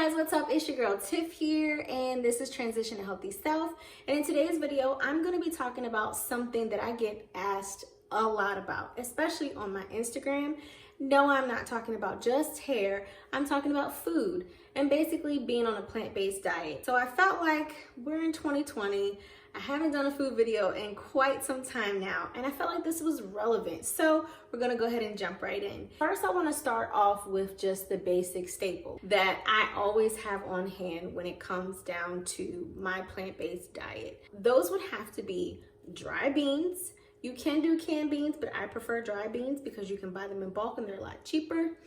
guys, what's up? It's your girl Tiff here, and this is Transition to Healthy Self. And in today's video, I'm going to be talking about something that I get asked a lot about, especially on my Instagram. No, I'm not talking about just hair. I'm talking about food and basically being on a plant-based diet. So I felt like we're in 2020. I haven't done a food video in quite some time now, and I felt like this was relevant. So we're gonna go ahead and jump right in. First, I wanna start off with just the basic staple that I always have on hand when it comes down to my plant-based diet. Those would have to be dry beans. You can do canned beans, but I prefer dry beans because you can buy them in bulk and they're a lot cheaper.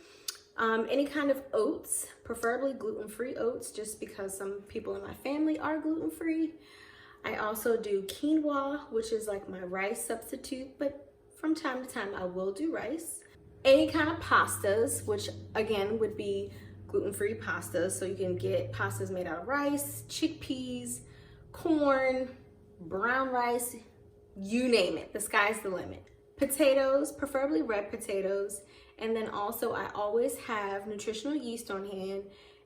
Any kind of oats, preferably gluten-free oats, just because some people in my family are gluten-free. I also do quinoa, which is like my rice substitute, but from time to time I will do rice. Any kind of pastas, which again would be gluten-free pastas. So you can get pastas made out of rice, chickpeas, corn, brown rice, you name it, the sky's the limit. Potatoes, preferably red potatoes. And then also I always have nutritional yeast on hand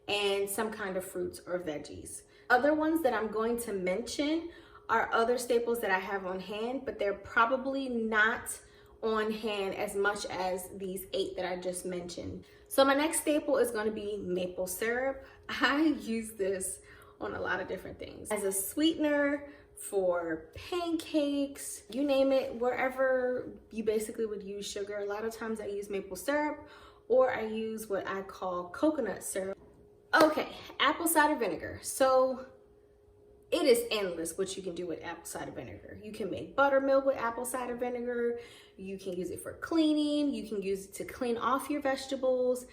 and some kind of fruits or veggies. Other ones that I'm going to mention are other staples that I have on hand, but they're probably not on hand as much as these 8 that I just mentioned. So my next staple is going to be maple syrup. I use this on a lot of different things. As a sweetener, for pancakes, you name it, wherever you basically would use sugar. A lot of times I use maple syrup, or I use what I call coconut syrup. Okay, apple cider vinegar. So it is endless what you can do with apple cider vinegar. You can make buttermilk with apple cider vinegar. You can use it for cleaning. You can use it to clean off your vegetables,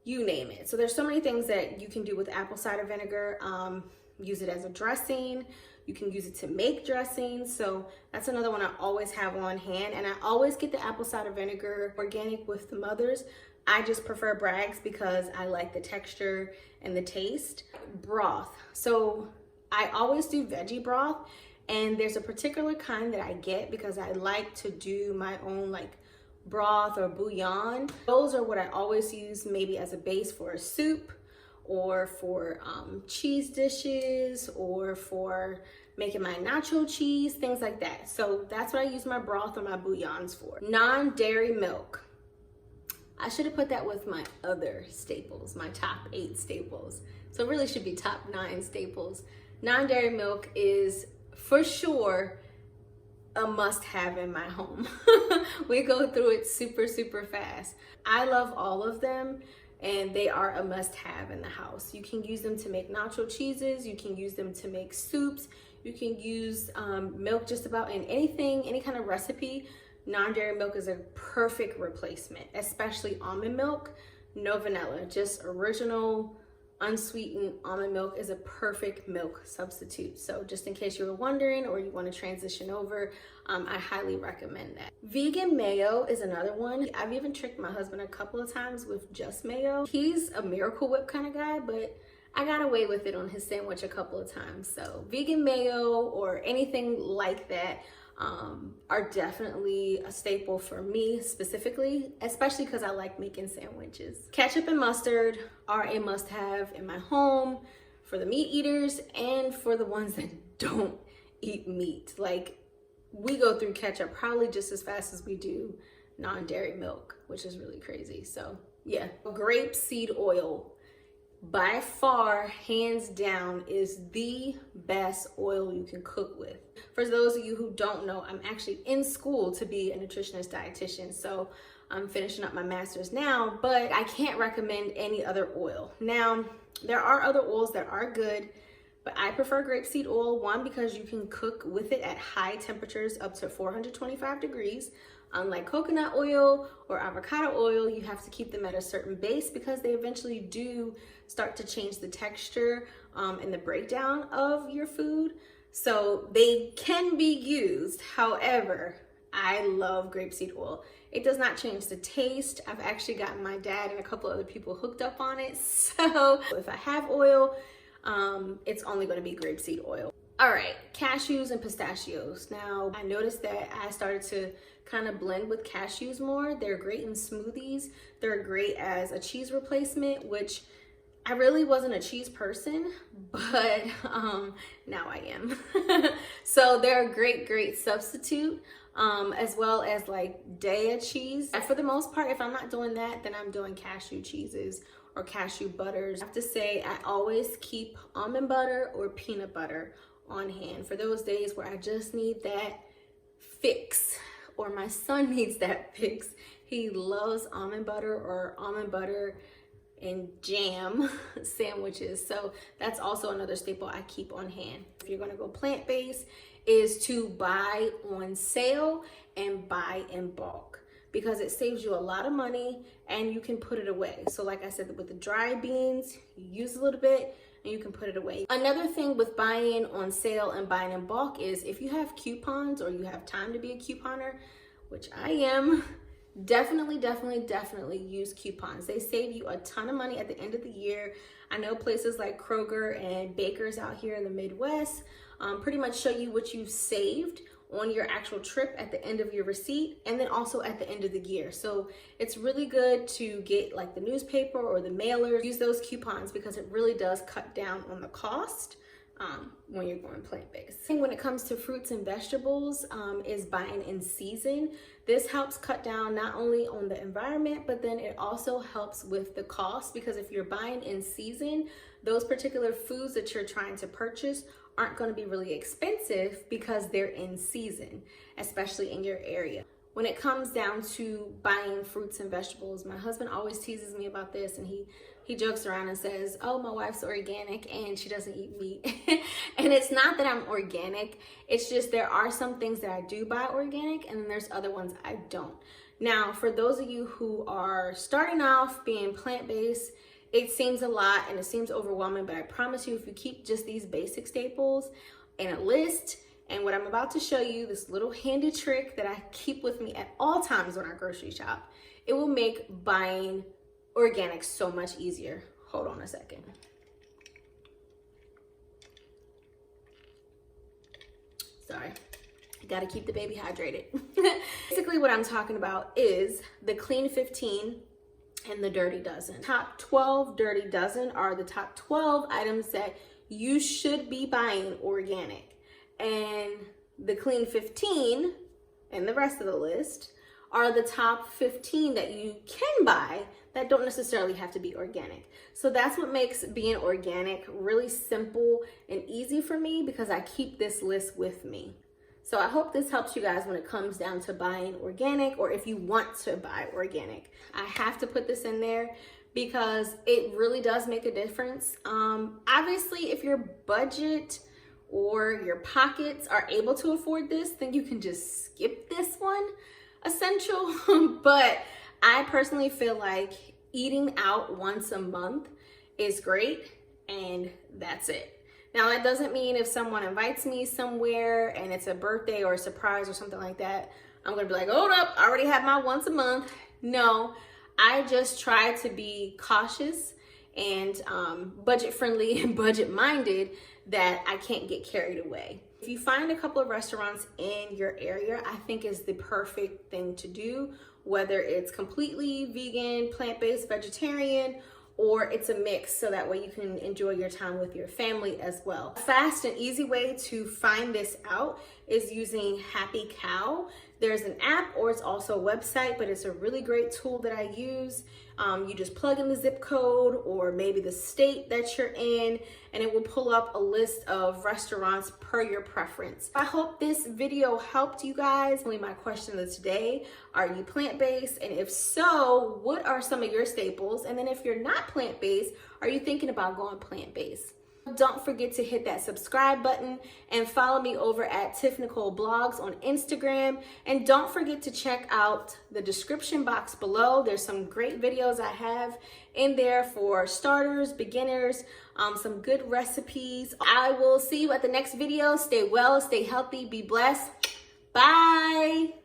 you name it. So there's so many things that you can do with apple cider vinegar. Use it as a dressing. You can use it to make dressings. So that's another one I always have on hand. And I always get the apple cider vinegar organic with the Mothers. I just prefer Bragg's because I like the texture and the taste. Broth. So I always do veggie broth, and there's a particular kind that I get because I like to do my own like broth or bouillon. Those are what I always use maybe as a base for a soup, or for cheese dishes, or for making my nacho cheese, things like that. So that's what I use my broth or my bouillons for. Non-dairy milk. I should have put that with my other staples, my top 8 staples. So it really should be top 9 staples. Non-dairy milk is for sure a must-have in my home. We go through it super, super fast. I love all of them, and they are a must-have in the house. You can use them to make nacho cheeses. You can use them to make soups. You can use milk just about in anything, any kind of recipe. Non-dairy milk is a perfect replacement, especially almond milk. No vanilla, just original unsweetened almond milk is a perfect milk substitute. So just in case you were wondering, or you want to transition over, I highly recommend that. Vegan mayo is another one. I've even tricked my husband a couple of times with just mayo. He's a Miracle Whip kind of guy, but I got away with it on his sandwich a couple of times. So vegan mayo or anything like that are definitely a staple for me specifically, especially because I like making sandwiches. Ketchup and mustard are a must-have in my home for the meat eaters and for the ones that don't eat meat. Like, we go through ketchup probably just as fast as we do non-dairy milk, which is really crazy. So yeah, grapeseed oil, by far, hands down, is the best oil you can cook with. For those of you who don't know, I'm actually in school to be a nutritionist dietitian. So I'm finishing up my master's now, but I can't recommend any other oil. Now, there are other oils that are good, but I prefer grapeseed oil. One, because you can cook with it at high temperatures up to 425 degrees. Unlike coconut oil or avocado oil, you have to keep them at a certain base because they eventually do start to change the texture and the breakdown of your food. So they can be used. However, I love grapeseed oil. It does not change the taste. I've actually gotten my dad and a couple other people hooked up on it. So if I have oil, it's only going to be grapeseed oil. All right, cashews and pistachios. Now, I noticed that I started to kind of blend with cashews more. They're great in smoothies. They're great as a cheese replacement, which I really wasn't a cheese person, but now I am. So they're a great substitute, as well as like Daiya cheese. And for the most part, if I'm not doing that, then I'm doing cashew cheeses or cashew butters. I have to say, I always keep almond butter or peanut butter on hand for those days where I just need that fix, or my son needs that fix. He loves almond butter or almond butter and jam sandwiches. So that's also another staple I keep on hand. If you're gonna go plant-based, is to buy on sale and buy in bulk, because it saves you a lot of money and you can put it away. So like I said, with the dry beans, you use a little bit and you can put it away. Another thing with buying on sale and buying in bulk is if you have coupons or you have time to be a couponer, which I am, definitely use coupons. They save you a ton of money at the end of the year. I know places like Kroger and Baker's out here in the Midwest pretty much show you what you've saved on your actual trip at the end of your receipt, and then also at the end of the year. So it's really good to get like the newspaper or the mailer, use those coupons, because it really does cut down on the cost when you're going plant-based. When it comes to fruits and vegetables, is buying in season. This helps cut down not only on the environment, but then it also helps with the cost, because if you're buying in season, those particular foods that you're trying to purchase aren't going to be really expensive because they're in season, especially in your area. When it comes down to buying fruits and vegetables, my husband always teases me about this, and he jokes around and says, oh, my wife's organic and she doesn't eat meat. And it's not that I'm organic, it's just there are some things that I do buy organic, and then there's other ones I don't. Now, for those of you who are starting off being plant-based, it seems a lot and it seems overwhelming, but I promise you, if you keep just these basic staples in a list, and what I'm about to show you, this little handy trick that I keep with me at all times when I grocery shop, it will make buying organic so much easier. Hold on a second. Sorry, gotta keep the baby hydrated. Basically what I'm talking about is the Clean 15 and the Dirty Dozen. Top 12 Dirty Dozen are the top 12 items that you should be buying organic. And the Clean 15 and the rest of the list are the top 15 that you can buy that don't necessarily have to be organic. So that's what makes being organic really simple and easy for me, because I keep this list with me. So I hope this helps you guys when it comes down to buying organic, or if you want to buy organic. I have to put this in there because it really does make a difference. Obviously, if your budget or your pockets are able to afford this, then you can just skip this one, essential. But I personally feel like eating out once a month is great, and that's it. Now, that doesn't mean if someone invites me somewhere and it's a birthday or a surprise or something like that, I'm gonna be like, hold up, I already have my once a month. No, I just try to be cautious and budget friendly and budget minded, that I can't get carried away. If you find a couple of restaurants in your area, I think is the perfect thing to do, whether it's completely vegan, plant-based, vegetarian, or it's a mix, so that way you can enjoy your time with your family as well. A fast and easy way to find this out is using Happy Cow. There's an app, or it's also a website, but it's a really great tool that I use. You just plug in the zip code or maybe the state that you're in, and it will pull up a list of restaurants per your preference. I hope this video helped you guys. My question of today, are you plant-based? And if so, what are some of your staples? And then if you're not plant-based, are you thinking about going plant-based? Don't forget to hit that subscribe button and follow me over at Tiff Nicole Blogs on Instagram. And don't forget to check out the description box below. There's some great videos I have in there for starters, beginners, some good recipes. I will see you at the next video. Stay well, stay healthy, be blessed. Bye.